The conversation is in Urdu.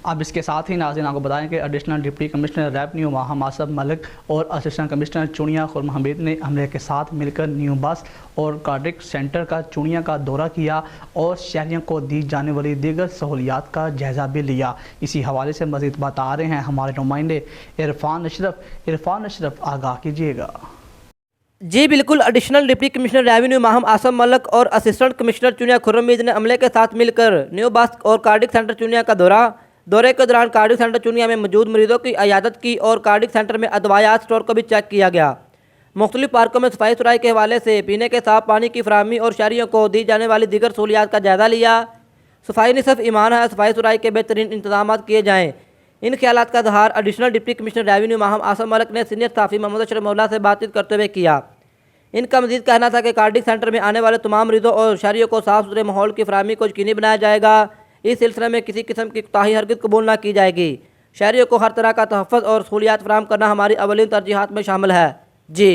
اب اس کے ساتھ ہی ناظرین آپ کو بتائیں کہ additional deputy commissioner revenue Maham Asif Malik اور اسسٹنٹ کمشنر چونیا خرم حمید نے عملے کے ساتھ مل کر نیو بس اور کارڈک سینٹر کا چونیا کا دورہ کیا اور شہریوں کو دی جانے والی دیگر سہولیات کا جائزہ بھی لیا۔ اسی حوالے سے مزید بتا رہے ہیں ہمارے نمائندے عرفان اشرف، آگاہ کیجیے گا۔ جی بالکل، additional deputy commissioner revenue Maham Asif Malik اور اسسٹنٹ کمشنر چونیا خرم حمید نے عملے کے ساتھ مل کر نیو بس اور کارڈک سینٹر چونیا کا دورے کے دوران کارڈک سینٹر چونیا میں موجود مریضوں کی عیادت کی اور کارڈک سینٹر میں ادویات اسٹور کو بھی چیک کیا گیا۔ مختلف پارکوں میں صفائی ستھرائی کے حوالے سے پینے کے صاف پانی کی فراہمی اور شہریوں کو دی جانے والی دیگر سہولیات کا جائزہ لیا۔ صفائی نصف ایمان ہے، صفائی ستھرائی کے بہترین انتظامات کیے جائیں، ان خیالات کا اظہار additional deputy commissioner revenue Maham Asif Malik نے سینئر صحافی محمد اشرف مولا سے بات چیت کرتے ہوئے کیا۔ ان کا مزید کہنا تھا کہ کارڈک سینٹر میں آنے والے تمام مریضوں اور شہریوں کو صاف ستھرے ماحول کی فراہمی کو یقینی بنایا جائے گا۔ اس سلسلے میں کسی قسم کی کوتاہی ہرگز قبول نہ کی جائے گی۔ شہریوں کو ہر طرح کا تحفظ اور سہولیات فراہم کرنا ہماری اولین ترجیحات میں شامل ہے۔ جی